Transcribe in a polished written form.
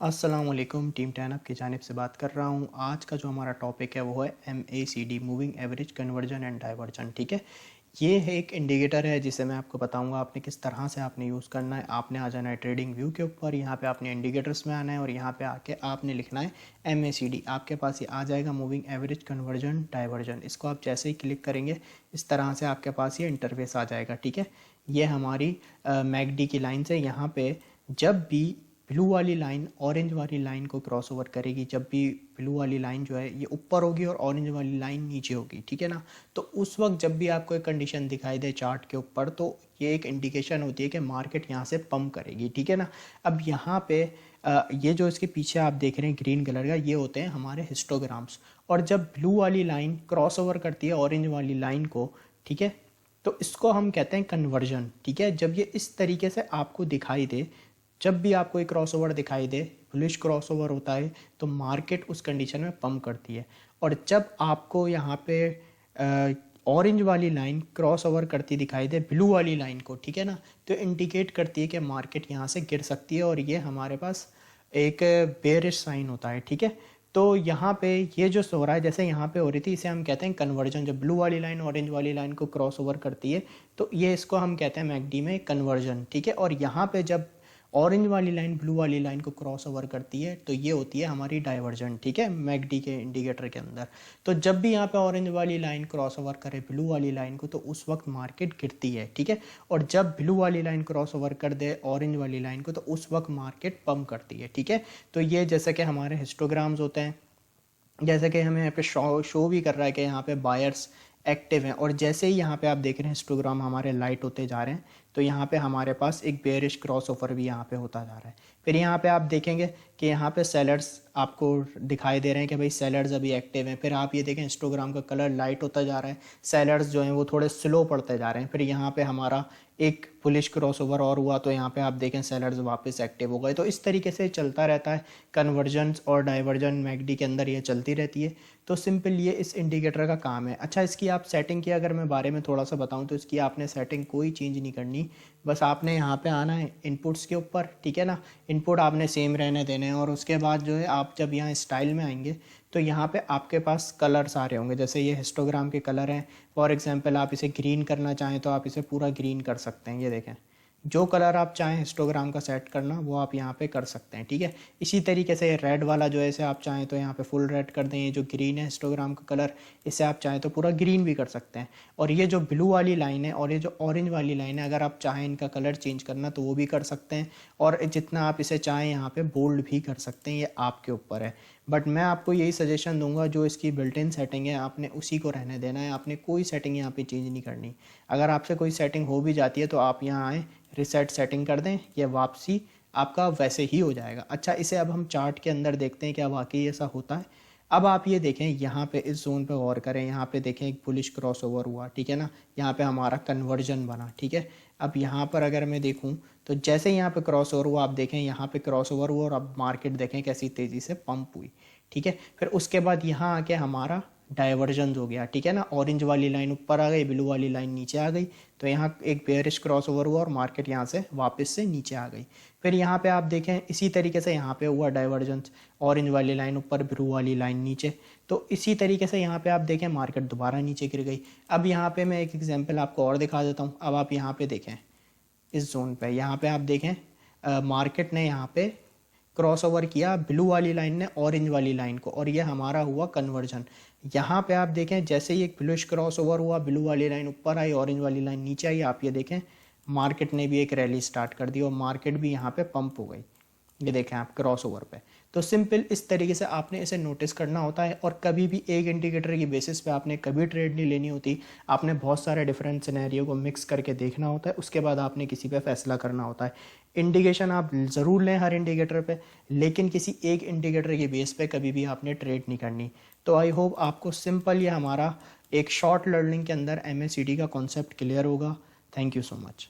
अस्सलाम वालेकुम, team 10 up की जानिब से बात कर रहा हूँ। आज का जो हमारा टॉपिक है वो है MACD, moving average conversion and diversion. ठीक है, ये है एक इंडिकेटर है जिसे मैं आपको बताऊंगा आपने किस तरह से आपने यूज़ करना है। आपने आ जाना है ट्रेडिंग व्यू के ऊपर, यहाँ पे आपने इंडिकेटर्स में आना है और यहाँ पे आके आपने लिखना है MACD। आपके पास ये आ जाएगा, मूविंग एवरेज कन्वर्जन डाइवर्जन। इसको आप जैसे ही क्लिक करेंगे इस तरह से आपके पास ये इंटरफेस आ जाएगा। ठीक है, ये हमारी मैकडी की लाइन से यहाँ पे जब भी ब्लू वाली लाइन ऑरेंज वाली लाइन को क्रॉस ओवर करेगी, जब भी ब्लू वाली लाइन जो है ये ऊपर होगी और ऑरेंज वाली लाइन नीचे होगी, ठीक है ना, तो उस वक्त जब भी आपको एक कंडीशन दिखाई दे चार्ट के ऊपर तो ये एक इंडिकेशन होती है कि मार्केट यहाँ से पंप करेगी। ठीक है ना, अब यहाँ पे ये जो इसके पीछे आप देख रहे हैं ग्रीन कलर का, ये होते हैं हमारे हिस्टोग्राम्स। और जब ब्लू वाली लाइन क्रॉस ओवर करती है ऑरेंज वाली लाइन को, ठीक है, तो इसको हम कहते हैं कन्वर्जन। ठीक है, जब ये इस तरीके से आपको दिखाई दे, जब भी आपको एक क्रॉसओवर दिखाई दे, बुलिश क्रॉसओवर होता है, तो मार्केट उस कंडीशन में पंप करती है। और जब आपको यहाँ पे ऑरेंज वाली लाइन क्रॉस ओवर करती दिखाई दे ब्लू वाली लाइन को, ठीक है ना, तो इंडिकेट करती है कि मार्केट यहाँ से गिर सकती है और ये हमारे पास एक बेयरिश साइन होता है। ठीक है, तो यहाँ पे ये जो हो रहा है, जैसे यहाँ पे हो रही थी, इसे हम कहते हैं कन्वर्जन। जब ब्लू वाली लाइन ऑरेंज वाली लाइन को क्रॉस ओवर करती है तो ये इसको हम कहते हैं मैकडी में कन्वर्जन। ठीक है, और यहाँ पे जब ऑरेंज वाली लाइन ब्लू वाली लाइन को क्रॉस ओवर करती है तो ये होती है हमारी डाइवर्जन। ठीक है, मैकडी के इंडिकेटर के अंदर। तो जब भी यहाँ पे ऑरेंज वाली लाइन क्रॉस ओवर करे ब्लू वाली लाइन को तो उस वक्त मार्केट गिरती है। ठीक है, और जब ब्लू वाली लाइन क्रॉस ओवर कर दे ऑरेंज वाली लाइन को तो उस वक्त मार्केट पंप करती है। ठीक है, तो ये जैसे कि हमारे हिस्टोग्राम्स होते हैं, जैसे कि हमें यहाँ पे शो भी कर रहा है कि यहाँ पे बायर्स एक्टिव हैं। और जैसे ही यहाँ पे आप देख रहे हैं हिस्टोग्राम हमारे लाइट होते जा रहे हैं, तो यहाँ पे हमारे पास एक बेयरिश क्रॉस ओवर भी यहाँ पे होता जा रहा है। फिर यहाँ पे आप देखेंगे कि यहाँ पे सेलर्स आपको दिखाई दे रहे हैं कि भाई सेलर्स अभी एक्टिव हैं। फिर आप ये देखें हिस्टोग्राम का कलर लाइट होता जा रहा है, सेलर्स जो हैं वो थोड़े स्लो पड़ते जा रहे हैं। फिर यहाँ पे हमारा एक बुलिश क्रॉस ओवर और हुआ तो यहाँ पे आप देखें सेलर्स वापस एक्टिव हो गए। तो इस तरीके से चलता रहता है, कन्वर्जन और डाइवर्जन मैकडी के अंदर ये चलती रहती है। तो सिंपल ये इस इंडिकेटर का काम है। अच्छा, इसकी आप सेटिंग की अगर मैं बारे में थोड़ा सा बताऊं तो इसकी आपने सेटिंग कोई चेंज नहीं करनी, बस आपने यहाँ पे आना है इनपुट्स के ऊपर। ठीक है ना, इनपुट आपने सेम रहने देने हैं और उसके बाद जो है आप जब यहाँ स्टाइल में आएंगे तो यहाँ पे आपके पास कलर्स आ रहे होंगे। जैसे ये हिस्टोग्राम के कलर हैं, फॉर एग्जांपल आप इसे ग्रीन करना चाहें तो आप इसे पूरा ग्रीन कर सकते हैं। ये देखें, जो कलर आप चाहें हिस्टोग्राम का सेट करना वो आप यहाँ पे कर सकते हैं। ठीक है, इसी तरीके से रेड वाला जो है इसे आप चाहें तो यहाँ पे फुल रेड कर दें। ये जो ग्रीन है हिस्टोग्राम का कलर, इसे आप चाहें तो पूरा ग्रीन भी कर सकते हैं। और ये जो ब्लू वाली लाइन है और ये जो ऑरेंज वाली लाइन है, अगर आप चाहें इनका कलर चेंज करना तो वो भी कर सकते हैं। और जितना आप इसे चाहें यहाँ पे बोल्ड भी कर सकते हैं, ये आपके ऊपर है। बट मैं आपको यही सजेशन दूंगा, जो इसकी बिल्ट इन सेटिंग है आपने उसी को रहने देना है, आपने कोई सेटिंग यहाँ पे चेंज नहीं करनी। अगर आपसे कोई सेटिंग हो भी जाती है तो आप यहाँ आएँ, रिसेट सेटिंग कर दें, या वापसी आपका वैसे ही हो जाएगा। अच्छा, इसे अब हम चार्ट के अंदर देखते हैं क्या वाकई ऐसा होता है। अब आप ये देखें, यहाँ पे इस जोन पे गौर करें, यहाँ पे देखें एक बुलिश क्रॉस ओवर हुआ। ठीक है ना, यहाँ पे हमारा कन्वर्जन बना। ठीक है, अब यहाँ पर अगर मैं देखूँ तो जैसे यहाँ पे क्रॉस ओवर हुआ, आप देखें यहाँ पे क्रॉस ओवर हुआ और अब मार्केट देखें कैसी तेज़ी से पंप हुई। ठीक है, फिर उसके बाद यहाँ आके हमारा डाइवर्जन हो गया। ठीक है ना, ऑरेंज वाली लाइन ऊपर आ गई, ब्लू वाली लाइन नीचे आ गई, तो यहाँ एक बेयरिश क्रॉस ओवर हुआ और मार्केट यहाँ से वापस से नीचे आ गई। फिर यहाँ पे आप देखें इसी तरीके से यहाँ पे हुआ डाइवर्जेंस, ऑरेंज वाली लाइन ऊपर ब्लू वाली लाइन नीचे। तो इसी तरीके से यहाँ पे आप देखें मार्केट दोबारा नीचे गिर गई। अब यहाँ पे मैं एक एग्जांपल आपको और दिखा देता हूँ। अब आप यहाँ पे देखें इस जोन पे, यहाँ पे आप देखें मार्केट ने यहाँ पे क्रॉस ओवर किया ब्लू वाली लाइन ने ऑरेंज वाली लाइन को, और ये हमारा हुआ कन्वर्जन। यहाँ पे आप देखें जैसे ही एक ब्लूइश क्रॉस ओवर हुआ, ब्लू वाली लाइन ऊपर आई, ऑरेंज वाली लाइन नीचे आई, आप ये देखें मार्केट ने भी एक रैली स्टार्ट कर दी और मार्केट भी यहाँ पे पंप हो गई। ये देखें आप क्रॉस ओवर पे। तो सिंपल इस तरीके से आपने इसे नोटिस करना होता है। और कभी भी एक इंडिकेटर की बेसिस पे आपने कभी ट्रेड नहीं लेनी होती, आपने बहुत सारे डिफरेंट सिनेरियो को मिक्स करके देखना होता है, उसके बाद आपने किसी पे फैसला करना होता है। इंडिकेशन आप ज़रूर लें हर इंडिकेटर पे, लेकिन किसी एक इंडिकेटर की बेस पे कभी भी आपने ट्रेड नहीं करनी। तो आई होप आपको सिंपल ये हमारा एक शॉर्ट लर्निंग के अंदर MACD का कॉन्सेप्ट क्लियर होगा। Thank you so much.